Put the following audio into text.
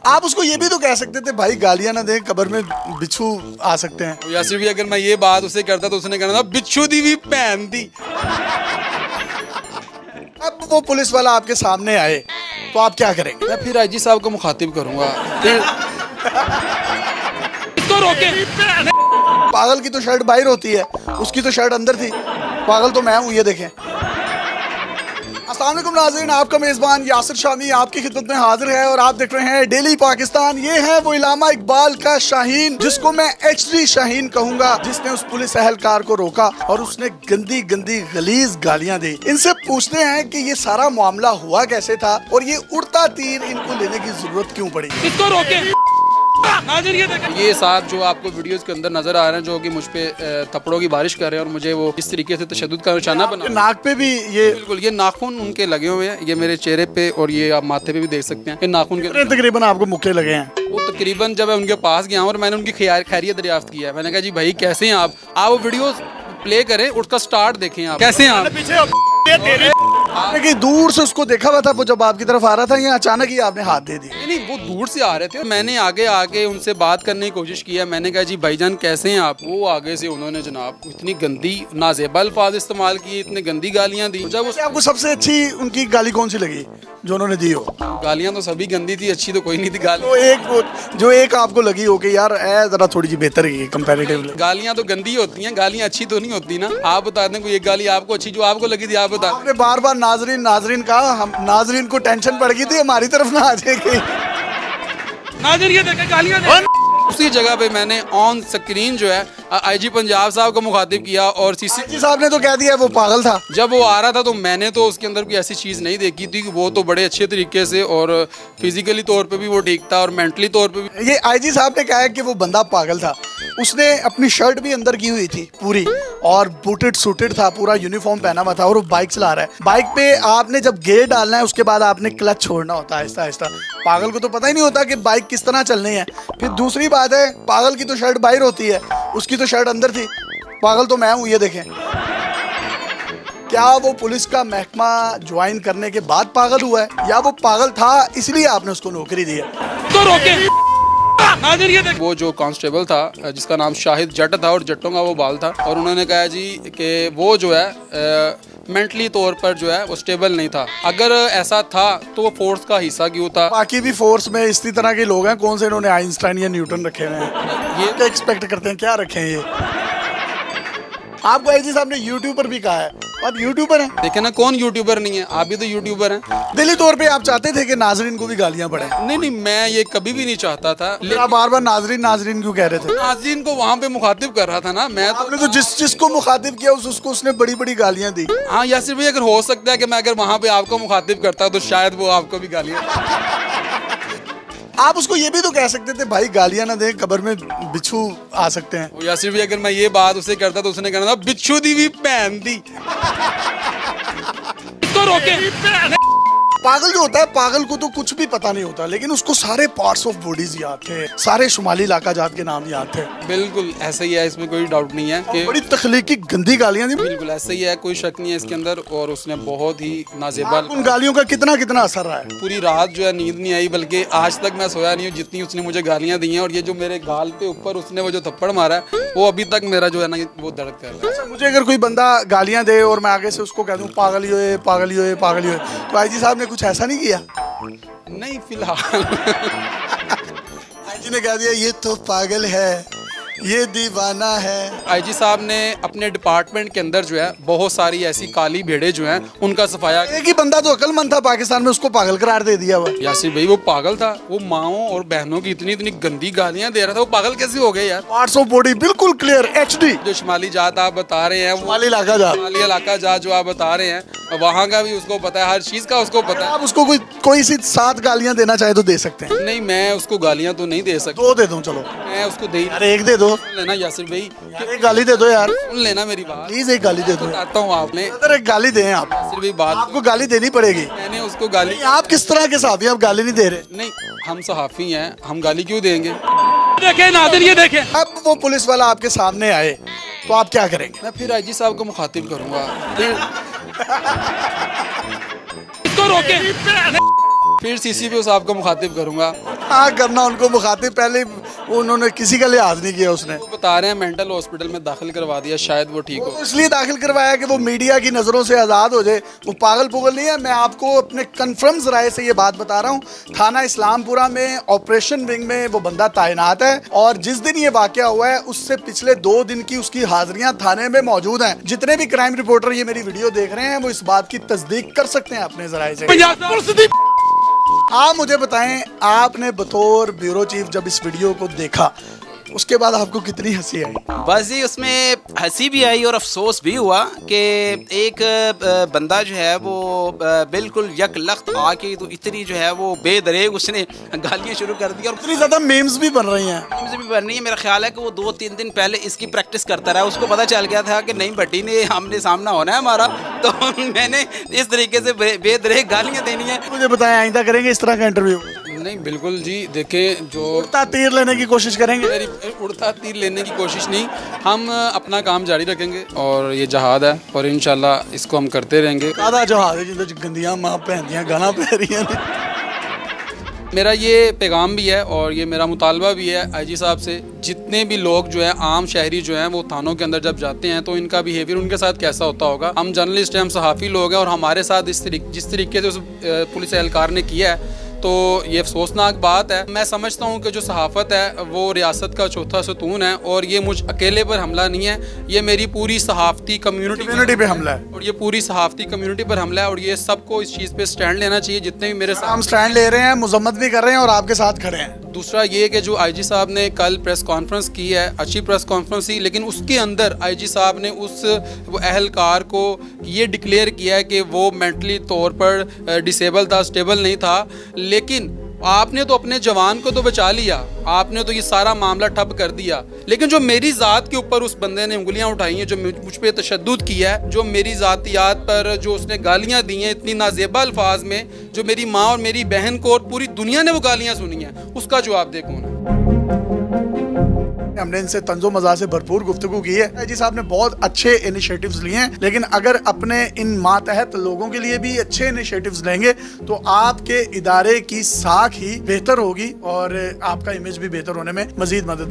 आप उसको ये भी तो कह सकते थे भाई गालियां ना दे, कब्र में बिच्छू आ सकते हैं। यासिर भी अगर मैं ये बात उसे करता तो उसने कहना था बिच्छू दी भी पहन दी। अब वो पुलिस वाला आपके सामने आए तो आप क्या करेंगे? मैं फिर आईजी साहब को मुखातिब करूंगा, फिर इसको रोके। पागल की तो शर्ट बाहर होती है, उसकी तो शर्ट अंदर थी। पागल तो मैं हूँ, ये देखें। अस्सलाम वालेकुम नाज़रीन, आपका मेज़बान यासिर शामी आपकी खिदमत में हाजिर है और आप देख रहे हैं डेली पाकिस्तान। ये है वो इलामा इकबाल का शाहीन, जिसको मैं HD शाहीन कहूंगा, जिसने उस पुलिस एहलकार को रोका और उसने गंदी गंदी गलीज गालियां दी। इनसे पूछते हैं कि ये सारा मामला हुआ कैसे था और ये उड़ता तीर इनको लेने की जरूरत क्यों पड़ी। इसको रोके। ये साहब जो आपको वीडियोस के अंदर नजर आ रहे हैं, जो कि मुझ पे थप्पड़ों की बारिश कर रहे हैं और मुझे वो इस तरीके से तशद्दुद का निशाना बना। नाक पे भी ये बिल्कुल, ये नाखून उनके लगे हुए हैं, ये मेरे चेहरे पे और ये आप माथे पे भी देख सकते हैं। ये नाखून के तकरीबन आपको मुक्के लगे हैं। वो तकरीबन जब मैं उनके पास गया और मैंने उनकी खैरियत दरियाफ्त किया है, मैंने कहा जी भाई कैसे हैं आप वो वीडियो प्ले करें, उसका स्टार्ट देखें आप कैसे हैं आप। आपने दूर से उसको देखा हुआ था वो जब आपकी तरफ आ रहा था, या अचानक ही आपने हाथ दे दिया? नहीं, वो दूर से आ रहे थे। मैंने आगे आके उनसे बात करने की कोशिश किया, मैंने कहा जी भाईजान कैसे हैं आप। वो आगे से उन्होंने जनाब इतनी गंदी नाजेबा अल्फाज इस्तेमाल किए, इतनी गंदी गालियां दी। जब आपको सबसे अच्छी उनकी गाली कौन सी लगी जो उन्होंने दी हो? गालियां तो सभी गंदी थी, अच्छी तो कोई नहीं थी गाली। तो जो एक आपको लगी हो कि यार जरा थोड़ी सी बेहतर है कंपैरेटिवली। गालियां तो गंदी होती हैं, गालियां अच्छी तो नहीं होती ना। आप बता दें कोई एक गाली आपको अच्छी जो आपको लगी थी, आप बता। आपने बार बार नाजरीन कहा, हम नाजरीन को टेंशन पड़ गई थी हमारी तरफ ना आ जाएगी। नाज़रीन ये देखें गालियां उसी जगह पे मैंने ऑन स्क्रीन जो है IG पंजाब साहब को मुखातिब किया और CC साहब ने तो कह दिया वो पागल था। जब वो आ रहा था तो मैंने तो उसके अंदर कोई ऐसी चीज़ नहीं देखी थी कि वो तो बड़े अच्छे तरीके से और फिजिकली तौर पे भी वो ठीक था और मेंटली तौर पे भी। ये IG साहब ने कहा है कि वो बंदा पागल था। उसने अपनी शर्ट भी अंदर की हुई थी पूरी और बूटेड सूटेड था, पूरा यूनिफॉर्म पहना हुआ था और वो बाइक चला रहा है। बाइक पे आपने जब गियर डालना है उसके बाद आपने क्लच छोड़ना होता है आहिस्ता आहिस्ता। पागल को तो पता ही नहीं होता कि बाइक किस तरह चलनी है। फिर दूसरी बात है, पागल की तो शर्ट बाहर होती है, उसकी तो शर्ट अंदर थी। पागल तो मैं हूँ, ये देखें। क्या वो पुलिस का महकमा ज्वाइन करने के बाद पागल हुआ है या वो पागल था इसलिए आपने उसको नौकरी दी है? तो रोके। वो जो कांस्टेबल था जिसका नाम शाहिद जट था और जट्टों का वो बाल था, और उन्होंने कहा जी कि वो जो है मेंटली तौर पर जो है वो स्टेबल नहीं था। अगर ऐसा था तो वो फोर्स का हिस्सा क्यों था? बाकी भी फोर्स में इसी तरह के लोग हैं, कौन से इन्होंने आइंस्टाइन या न्यूटन रखे हुए हैं? ये क्या एक्सपेक्ट करते हैं, क्या रखे हैं ये? आपको IG साहब ने यूट्यूबर भी कहा है, आप यूट्यूबर हैं। देखे ना, कौन यूट्यूबर नहीं है, आप भी तो यूट्यूबर हैं। दिली तौर पे आप चाहते थे कि नाजरीन को भी गालियां पड़े? नहीं, मैं ये कभी भी नहीं चाहता था। आप बार बार नाजरीन क्यों कह रहे थे? नाजरीन को वहाँ पे मुखातिब कर रहा था ना मैं। आपने तो जिसको मुखातिब किया उसको उसने बड़ी बड़ी गालियां दी। हाँ यासिर भाई, अगर हो सकता है कि मैं अगर वहाँ पे आपको मुखातिब करता तो शायद वो आपको भी गालियां। आप उसको ये भी तो कह सकते थे भाई गालियां ना दे, कब्र में बिच्छू आ सकते हैं। यासिर भाई, अगर मैं ये बात उसे करता तो उसने कहना था बिच्छू दी भी पहन दी। इसको रोके। पागल जो होता है, पागल को तो कुछ भी पता नहीं होता, लेकिन उसको सारे पार्ट्स ऑफ बॉडीज याद थे, सारे शुमाली इलाका जात के नाम याद थे। बिल्कुल ऐसा ही है, इसमें कोई डाउट नहीं है कि बड़ी तख्लीकी गंदी गालियां दी। बिल्कुल ऐसा ही है, कोई शक नहीं है इसके अंदर। और उसने बहुत ही नाजेबा उन गालियों का कितना असर रहा है? पूरी रात जो है नींद नहीं आई, बल्कि आज तक मैं सोया नहीं हूँ जितनी उसने मुझे गालियां दी हैं। और ये जो मेरे गाल पे ऊपर उसने वो जो थप्पड़ मारा है वो अभी तक मेरा जो है ना वो दर्द कर रहा है। मुझे अगर कोई बंदा गालियां दे और मैं आगे से उसको कह दूं पागल ही होए पागल ही होए पागल ही होए, तो IG साहब ने कुछ ऐसा नहीं किया? नहीं, फिलहाल IG ने कह दिया ये तो पागल है, ये दीवाना है। IG साहब ने अपने डिपार्टमेंट के अंदर जो है बहुत सारी ऐसी काली भेड़े जो हैं उनका सफाया। एक ही बंदा तो अक्लमंद था पाकिस्तान में, उसको पागल करार दे दिया हुआ। यासिर भाई, वो पागल था, वो माओं और बहनों की इतनी गंदी गालियां दे रहा था, वो पागल कैसे हो गए यार? पार्ट्स ऑफ बॉडी बिल्कुल क्लियर HD। जो शुमाली जात आप बता रहे हैं, शुमाली इलाका जात जो आप बता रहे हैं, वहाँ का भी उसको पता है, हर चीज का उसको पता है। आप उसको कोई सी 7 गालियां देना चाहे तो दे सकते हैं। नहीं, मैं उसको गालियां तो नहीं दे सकता। 2 दे दूं? चलो मैं उसको दे यार 1 दे दो। सुन लेना यासिर भाई, एक गाली दे दो यार, सुन लेना मेरी बात प्लीज, एक गाली दे दो। बताता हूँ आपने एक गाली दें आप। यासिर भाई, बात आपको गाली देनी पड़ेगी। मैंने उसको गाली। आप किस तरह के साहब हैं, आप गाली नहीं दे रहे? नहीं, हम सहाफी हैं, हम गाली क्यों देंगे? देखें नाज़रीन, ये देखें। अब वो पुलिस वाला आपके सामने आए तो आप क्या करेंगे? मैं फिर IG साहब को मुखातिब करूंगा, इसको रोके। फिर CCPO साहब को मुखातिब करूंगा हाँ करना उनको मुखातिब, पहले उन्होंने किसी का लिहाज नहीं किया उसने। वो बता रहे हैं मेंटल हॉस्पिटल में दाखिल करवा दिया, शायद वो ठीक वो हो। तो इसलिए दाखिल करवाया कि वो मीडिया की नज़रों से आज़ाद हो जाए। वो पागल पुगल नहीं है, मैं आपको अपने कन्फर्म ज़राए से ये बात बता रहा हूँ। थाना इस्लामपुरा में ऑपरेशन विंग में वो बंदा तैनात है और जिस दिन ये वाकया हुआ है उससे पिछले 2 दिन की उसकी हाजिरियां थाने में मौजूद हैं। जितने भी क्राइम रिपोर्टर ये मेरी वीडियो देख रहे हैं वो इस बात की तस्दीक कर सकते हैं अपने ज़राए से। आप मुझे बताएं, आपने बतौर ब्यूरो चीफ जब इस वीडियो को देखा उसके बाद आपको कितनी हंसी आई? बस जी उसमें हंसी भी आई और अफसोस भी हुआ कि एक बंदा जो है वो बिल्कुल यकलख्त आके तो इतनी जो है वो बेदरेग उसने गालियाँ शुरू कर दी और इतनी ज़्यादा मेम्स भी बन रही हैं। मुझे भी बन रही है। मेरा ख्याल है कि वो 2-3 दिन पहले इसकी प्रैक्टिस करता रहा, उसको पता चल गया था कि नहीं भट्टी ने आमने सामना होना है हमारा, तो मैंने इस तरीके से बेदरेग गालियाँ देनी है। मुझे बताएं, आइंदा करेंगे इस तरह का इंटरव्यू? नहीं बिल्कुल जी, देखें जो उड़ता तीर लेने की कोशिश करेंगे? मेरी उड़ता तीर लेने की कोशिश नहीं, हम अपना काम जारी रखेंगे और ये जहाद है और इंशाल्लाह इसको हम करते रहेंगे। आधा जहाज है जिंदे गंदियां मां पहनदियां गाना पह रही हैं। मेरा ये पैगाम भी है और ये मेरा मुतालबा भी है आईजी साहब से, जितने भी लोग जो है आम शहरी जो हैं वो थानों के अंदर जब जाते हैं तो इनका बिहेवियर उनके साथ कैसा होता होगा। हम जर्नलिस्ट हैं, हम सहाफ़ी लोग हैं और हमारे साथ जिस तरीके से उस पुलिस एहलकार ने किया है तो ये अफसोसनाक बात है। मैं समझता हूँ कि जो सहाफ़त है वो रियासत का चौथा सतून है और ये मुझ अकेले पर हमला नहीं है, ये मेरी पूरी सहाफ़ती कम्युनिटी पे हमला है और ये पूरी सहाफ़ती कम्युनिटी पर हमला है और ये सबको इस चीज़ पे स्टैंड लेना चाहिए। जितने भी मेरे साथ हम स्टैंड ले रहे हैं, मुजम्मत भी कर रहे हैं और आपके साथ खड़े हैं। दूसरा ये कि जो आईजी साहब ने कल प्रेस कॉन्फ्रेंस की है, अच्छी प्रेस कॉन्फ्रेंस थी, लेकिन उसके अंदर आईजी साहब ने उस वो अहलकार को ये डिक्लेयर किया है कि वो मेंटली तौर पर डिसेबल था, स्टेबल नहीं था। लेकिन आपने तो अपने जवान को तो बचा लिया, आपने तो ये सारा मामला ठप कर दिया, लेकिन जो मेरी ज़ात के ऊपर उस बंदे ने उंगलियां उठाई हैं, जो मुझ पे तशद्दुद किया है, जो मेरी ज़ातियात पर जो उसने गालियां दी हैं इतनी नाजेबा अल्फाज में, जो मेरी माँ और मेरी बहन को और पूरी दुनिया ने वो गालियां सुनी हैं, उसका जवाब दे कौन है? हमने इनसे तंजो मज़ाक से भरपूर गुफ्तगू की है। आईजी साहब ने बहुत अच्छे इनिशिएटिव्स लिए हैं, लेकिन अगर अपने इन मातहत लोगों के लिए भी अच्छे इनिशिएटिव्स लेंगे तो आपके इदारे की साख ही बेहतर होगी और आपका इमेज भी बेहतर होने में मजीद मदद